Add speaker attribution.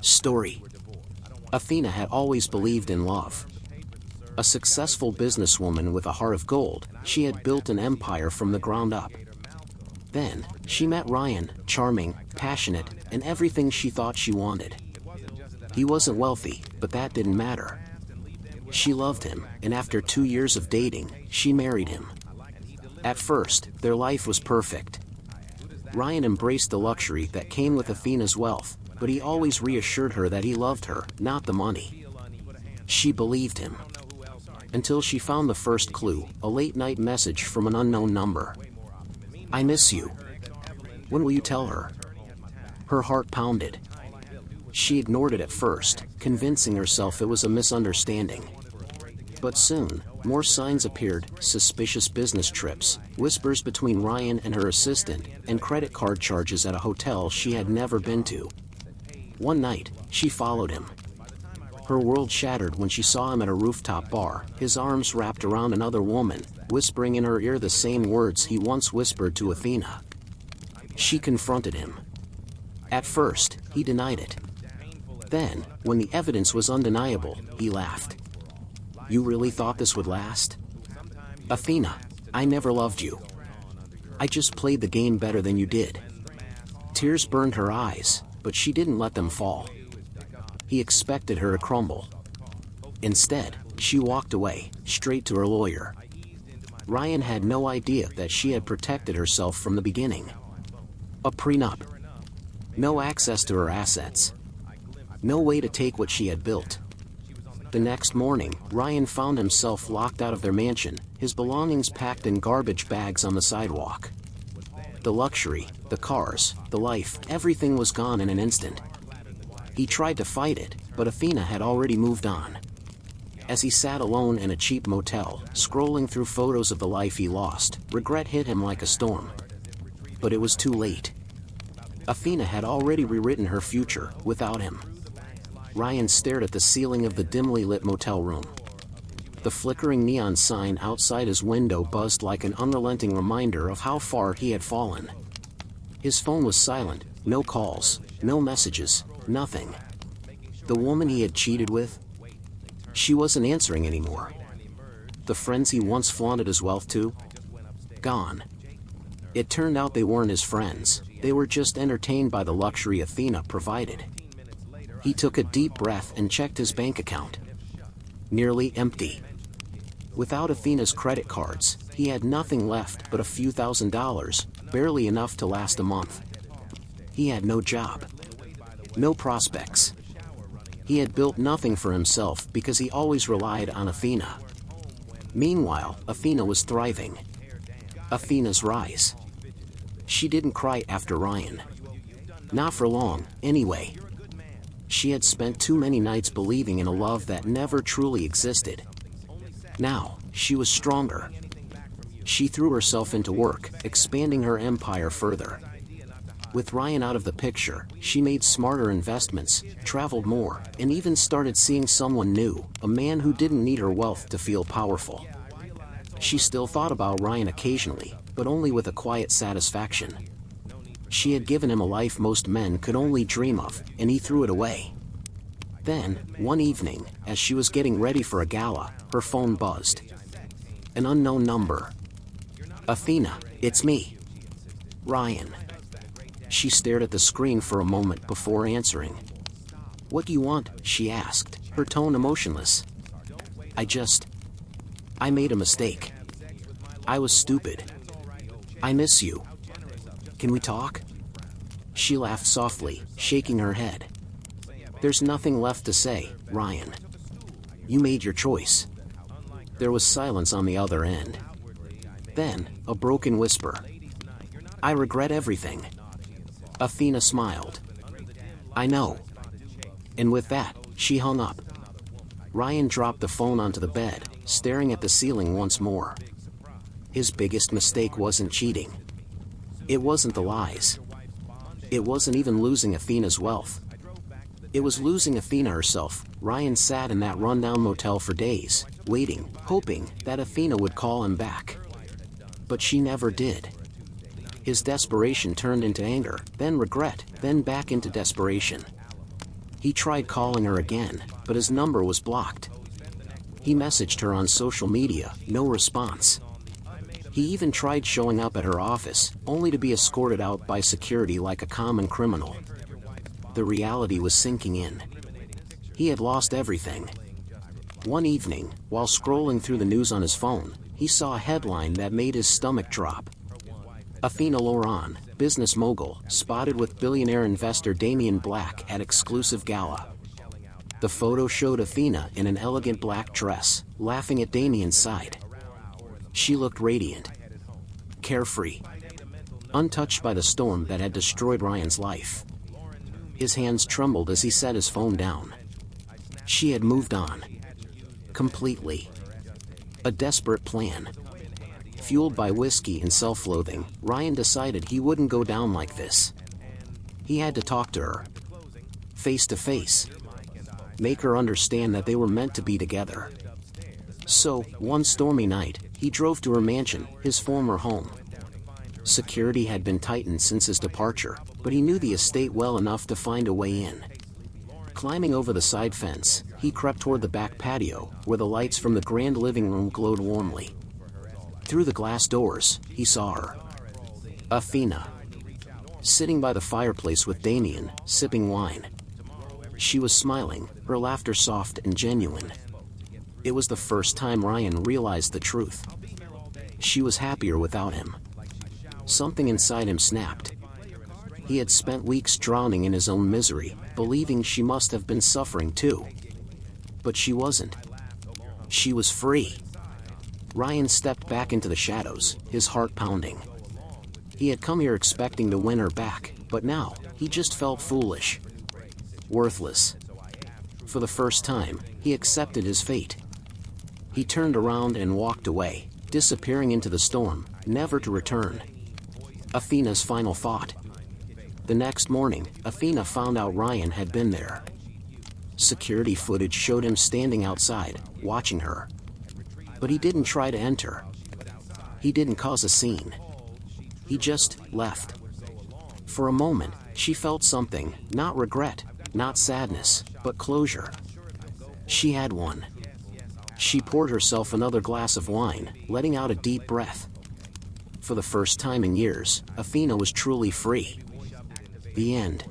Speaker 1: Story. Athena had always believed in love. A successful businesswoman with a heart of gold, she had built an empire from the ground up. Then, she met Ryan, charming, passionate, and everything she thought she wanted. He wasn't wealthy, but that didn't matter. She loved him, and after 2 years of dating, she married him. At first, their life was perfect. Ryan embraced the luxury that came with Athena's wealth, but he always reassured her that he loved her, not the money. She believed him. Until she found the first clue, a late-night message from an unknown number. "I miss you. When will you tell her?" Her heart pounded. She ignored it at first, convincing herself it was a misunderstanding. But soon, more signs appeared: suspicious business trips, whispers between Ryan and her assistant, and credit card charges at a hotel she had never been to. One night, she followed him. Her world shattered when she saw him at a rooftop bar, his arms wrapped around another woman, whispering in her ear the same words he once whispered to Athena. She confronted him. At first, he denied it. Then, when the evidence was undeniable, he laughed. "You really thought this would last? Athena, I never loved you. I just played the game better than you did." Tears burned her eyes, but she didn't let them fall. He expected her to crumble. Instead, she walked away, straight to her lawyer. Ryan had no idea that she had protected herself from the beginning. A prenup. No access to her assets. No way to take what she had built. The next morning, Ryan found himself locked out of their mansion, his belongings packed in garbage bags on the sidewalk. The luxury, the cars, the life, everything was gone in an instant. He tried to fight it, but Athena had already moved on. As he sat alone in a cheap motel, scrolling through photos of the life he lost, regret hit him like a storm. But it was too late. Athena had already rewritten her future, without him. Ryan stared at the ceiling of the dimly lit motel room. The flickering neon sign outside his window buzzed like an unrelenting reminder of how far he had fallen. His phone was silent, no calls, no messages, nothing. The woman he had cheated with? She wasn't answering anymore. The friends he once flaunted his wealth to? Gone. It turned out they weren't his friends, they were just entertained by the luxury Athena provided. He took a deep breath and checked his bank account. Nearly empty. Without Athena's credit cards, he had nothing left but a few $1,000s, barely enough to last a month. He had no job. No prospects. He had built nothing for himself because he always relied on Athena. Meanwhile, Athena was thriving. Athena's rise. She didn't cry after Ryan. Not for long, anyway. She had spent too many nights believing in a love that never truly existed. Now, she was stronger. She threw herself into work, expanding her empire further. With Ryan out of the picture, she made smarter investments, traveled more, and even started seeing someone new, a man who didn't need her wealth to feel powerful. She still thought about Ryan occasionally, but only with a quiet satisfaction. She had given him a life most men could only dream of, and he threw it away. Then, one evening, as she was getting ready for a gala, her phone buzzed. An unknown number. "Athena, it's me. Ryan." She stared at the screen for a moment before answering. "What do you want?" she asked, her tone emotionless. I made a mistake. I was stupid. I miss you. Can we talk?" She laughed softly, shaking her head. "There's nothing left to say, Ryan. You made your choice." There was silence on the other end. Then, a broken whisper. "I regret everything." Athena smiled. "I know." And with that, she hung up. Ryan dropped the phone onto the bed, staring at the ceiling once more. His biggest mistake wasn't cheating. It wasn't the lies. It wasn't even losing Athena's wealth. It was losing Athena herself. Ryan sat in that rundown motel for days, waiting, hoping that Athena would call him back. But she never did. His desperation turned into anger, then regret, then back into desperation. He tried calling her again, but his number was blocked. He messaged her on social media, no response. He even tried showing up at her office, only to be escorted out by security like a common criminal. The reality was sinking in. He had lost everything. One evening, while scrolling through the news on his phone, he saw a headline that made his stomach drop. Athena Loran, business mogul, spotted with billionaire investor Damian Black at exclusive gala. The photo showed Athena in an elegant black dress, laughing at Damian's side. She looked radiant, carefree, untouched by the storm that had destroyed Ryan's life. His hands trembled as he set his phone down. She had moved on. Completely. A desperate plan. Fueled by whiskey and self-loathing, Ryan decided he wouldn't go down like this. He had to talk to her. Face to face. Make her understand that they were meant to be together. So, one stormy night, he drove to her mansion, his former home. Security had been tightened since his departure, but he knew the estate well enough to find a way in. Climbing over the side fence, he crept toward the back patio, where the lights from the grand living room glowed warmly. Through the glass doors, he saw her. Athena. Sitting by the fireplace with Damian, sipping wine. She was smiling, her laughter soft and genuine. It was the first time Ryan realized the truth. She was happier without him. Something inside him snapped. He had spent weeks drowning in his own misery, believing she must have been suffering too. But she wasn't. She was free. Ryan stepped back into the shadows, his heart pounding. He had come here expecting to win her back, but now, he just felt foolish. Worthless. For the first time, he accepted his fate. He turned around and walked away, disappearing into the storm, never to return. Athena's final thought. The next morning, Athena found out Ryan had been there. Security footage showed him standing outside, watching her. But he didn't try to enter. He didn't cause a scene. He just left. For a moment, she felt something, not regret, not sadness, but closure. She had one. She poured herself another glass of wine, letting out a deep breath. For the first time in years, Athena was truly free. The end.